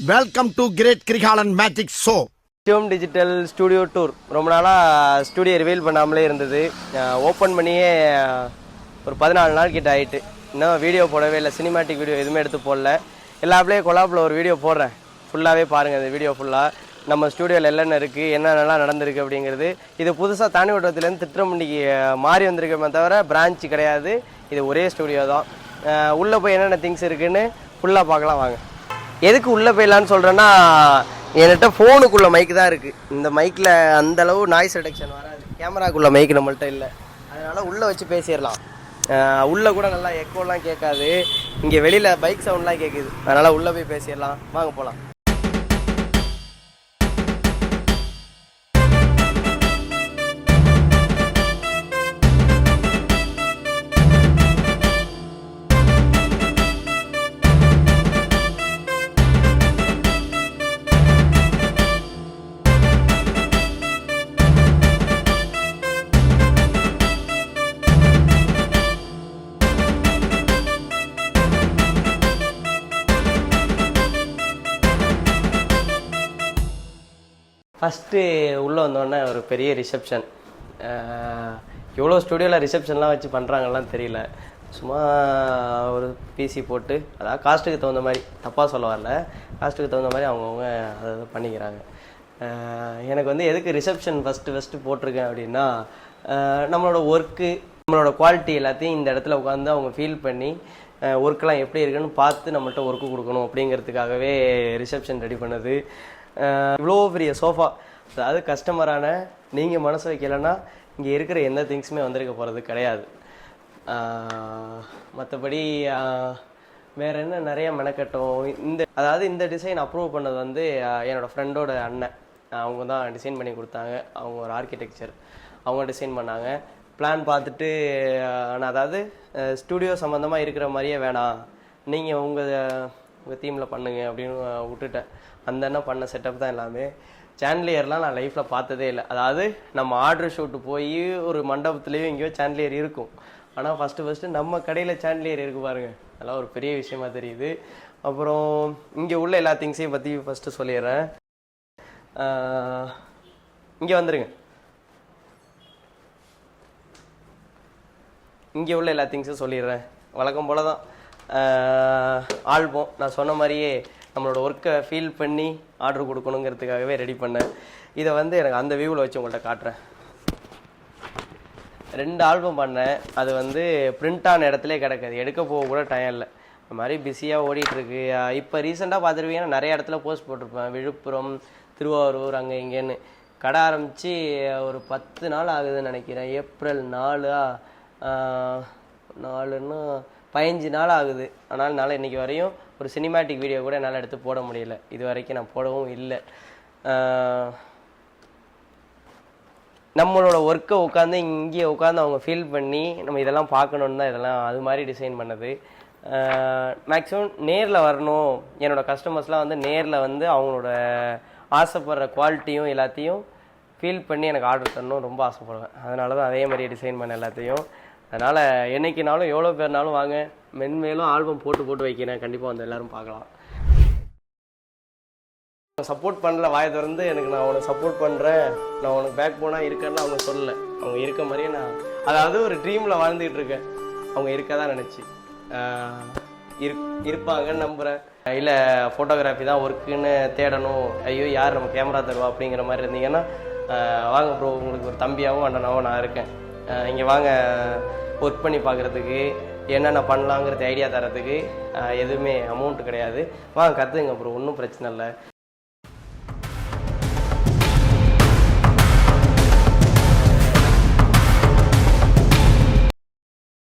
Welcome to great Kirikalan magic show. டியூம் digital studio tour ரொம்ப நாளாக ஸ்டுடியோ ரிவீல் பண்ணாமலே இருந்தது. ஓப்பன் பண்ணியே ஒரு 14 நாள் கிட்ட ஆகிட்டு. இன்னும் வீடியோ போடவே இல்லை, சினிமாட்டிக் வீடியோ எதுவுமே எடுத்து போடல. எல்லாப்லேயே கொலாப்பில் ஒரு வீடியோ போடுறேன், ஃபுல்லாகவே பாருங்கள். அந்த வீடியோ ஃபுல்லாக நம்ம ஸ்டூடியோவில் என்னென்ன இருக்குது, என்னென்னலாம் நடந்திருக்கு அப்படிங்கிறது. இது புதுசாக தானிவட்டத்துலேருந்து திட்டமண்டிக்கு மாறி வந்திருக்கமே தவிர பிரான்ச் கிடையாது. இது ஒரே ஸ்டூடியோ தான். உள்ளே போய் என்னென்ன திங்ஸ் இருக்குதுன்னு ஃபுல்லாக பார்க்கலாம் வாங்க. எதுக்கு உள்ளே போயிடலான்னு சொல்கிறேன்னா, என்கிட்ட ஃபோனுக்குள்ளே மைக்கு தான் இருக்குது. இந்த மைக்கில் அந்தளவு நாய்ஸ் ரிடக்ஷன் வராது. கேமராக்குள்ளே மைக்கு நம்மள்ட்ட இல்லை, அதனால் உள்ளே வச்சு பேசிடலாம். உள்ளே கூட நல்லா எக்கோலாம் கேட்காது. இங்கே வெளியில் பைக் சவுண்ட்லாம் கேட்குது, அதனால் உள்ளே போய் பேசிடலாம். வாங்க போகலாம். ஃபஸ்ட்டு உள்ளே வந்தோடனே ஒரு பெரிய ரிசப்ஷன். எவ்வளோ ஸ்டுடியோவில் ரிசப்ஷன்லாம் வச்சு பண்ணுறாங்கலாம் தெரியல. சும்மா ஒரு பிசி போட்டு, அதாவது காஸ்ட்டுக்கு தகுந்த மாதிரி, தப்பாக சொல்ல வரல, காஸ்ட்டுக்கு தகுந்த மாதிரி அவங்கவுங்க அதை பண்ணிக்கிறாங்க. எனக்கு வந்து எதுக்கு ரிசப்ஷன் ஃபஸ்ட்டு போட்டிருக்கேன் அப்படின்னா, நம்மளோட ஒர்க்கு, நம்மளோட குவாலிட்டி எல்லாத்தையும் இந்த இடத்துல உட்காந்து அவங்க ஃபீல் பண்ணி ஒர்க்கெலாம் எப்படி இருக்குன்னு பார்த்து நம்மள்ட்ட ஒர்க்கு கொடுக்கணும் அப்படிங்கிறதுக்காகவே ரிசப்ஷன் ரெடி பண்ணது. இவ்வளோ பெரிய சோஃபா, அதாவது கஸ்டமரான நீங்கள் மனசு வைக்கலைன்னா இங்கே இருக்கிற எந்த திங்ஸுமே வந்திருக்க போகிறது கிடையாது. மற்றபடி வேறு என்ன நிறைய மெனக்கட்டும். அதாவது இந்த டிசைன் அப்ரூவ் பண்ணது வந்து என்னோடய ஃப்ரெண்டோட அண்ணன். அவங்க தான் டிசைன் பண்ணி கொடுத்தாங்க. அவங்க ஒரு ஆர்கிடெக்சர், அவங்க டிசைன் பண்ணாங்க. பிளான் பார்த்துட்டு, நான் அதாவது ஸ்டூடியோ சம்மந்தமாக இருக்கிற மாதிரியே வேணாம், நீங்கள் உங்கள் தீமில் பண்ணுங்க அப்படின்னு விட்டுட்டேன். அந்த அண்ணன் பண்ண செட்டப் தான் எல்லாமே. சாண்ட்லியர்லாம் நான் லைஃப்பில் பார்த்ததே இல்லை. அதாவது நம்ம ஆர்டர் ஷூட்டு போய் ஒரு மண்டபத்துலேயும் எங்கேயோ சாண்ட்லியர் இருக்கும், ஆனால் ஃபஸ்ட்டு நம்ம கடையில் சாண்ட்லியர் இருக்குது பாருங்கள், அதெல்லாம் ஒரு பெரிய விஷயமா தெரியுது. அப்புறம் இங்கே உள்ள எல்லா திங்ஸையும் பற்றி ஃபஸ்ட்டு சொல்லிடுறேன். இங்கே வந்துடுங்க. இங்கே உள்ள எல்லா திங்ஸும் சொல்லிடுறேன். வழக்கம் போல தான் ஆல்பம், நான் சொன்ன மாதிரியே நம்மளோட ஒர்க்கை ஃபீல் பண்ணி ஆர்டர் கொடுக்கணுங்கிறதுக்காகவே ரெடி பண்ணேன். இதை வந்து எனக்கு அந்த வியூவில் வச்சு உங்கள்கிட்ட காட்டுறேன். 2 ஆல்பம் பண்ணேன். அது வந்து பிரிண்ட் ஆன இடத்துல கிடக்காது, எடுக்க போக கூட டைம் இல்லை. இந்த மாதிரி பிஸியாக ஓடிட்டுருக்கு. இப்போ ரீசெண்டாக பார்த்துருப்பீங்கன்னா நிறைய இடத்துல போஸ்ட் போட்டிருப்பேன். விழுப்புரம், திருவாரூர், அங்கே இங்கேன்னு. கடை ஆரம்பித்து ஒரு 10 நாள் ஆகுதுன்னு நினைக்கிறேன். ஏப்ரல் 4ன்னு 15 நாள் ஆகுது. ஆனால் என்னால் இன்றைக்கி வரையும் ஒரு சினிமாட்டிக் வீடியோ கூட என்னால் எடுத்து போட முடியல. இது வரைக்கும் நான் போடவும் இல்லை. நம்மளோட ஒர்க்கை உட்காந்து இங்கே உட்காந்து அவங்க ஃபீல் பண்ணி நம்ம இதெல்லாம் பார்க்கணுன்னு தான் இதெல்லாம் அது மாதிரி டிசைன் பண்ணது. மேக்ஸிமம் நேரில் வரணும். என்னோடய கஸ்டமர்ஸ்லாம் வந்து நேரில் வந்து அவங்களோட ஆசைப்படுற குவாலிட்டியும் எல்லாத்தையும் ஃபீல் பண்ணி எனக்கு ஆர்டர் தரணும் ரொம்ப ஆசைப்படுவேன். அதனால தான் அதே மாதிரி டிசைன் பண்ண எல்லாத்தையும். அதனால் என்றைக்குனாலும் எவ்வளோ பேர்னாலும் வாங்க, மென்மேலும் ஆல்பம் போட்டு வைக்கிறேன். கண்டிப்பாக வந்து எல்லோரும் பார்க்கலாம். சப்போர்ட் பண்ணல, வாயை திறந்து எனக்கு நான் உனக்கு சப்போர்ட் பண்ணுறேன், நான் உனக்கு பேக் போனால் இருக்கேன்னு அவங்க சொல்லலை. அவங்க இருக்க மாதிரியே நான், அதாவது ஒரு ட்ரீமில் வாழ்ந்துக்கிட்டு இருக்கேன். அவங்க இருக்க தான் நினச்சி இருப்பாங்கன்னு நம்புகிறேன். இல்லை ஃபோட்டோகிராஃபி தான் ஒர்க்குன்னு தேடணும், ஐயோ யார் நம்ம கேமரா தருவா அப்படிங்கிற மாதிரி இருந்தீங்கன்னா வாங்க ப்ரோ, உங்களுக்கு ஒரு தம்பியாகவும் அண்ணனாகவும் நான் இருக்கேன். இங்கே வாங்க, ஒர்க் பண்ணி பார்க்குறதுக்கு, என்னென்ன பண்ணலாங்கிறது ஐடியா தரத்துக்கு எதுவுமே அமௌண்ட்டு கிடையாது. வாங்க கற்றுங்க ப்ரோ, ஒன்றும் பிரச்சனை இல்லை.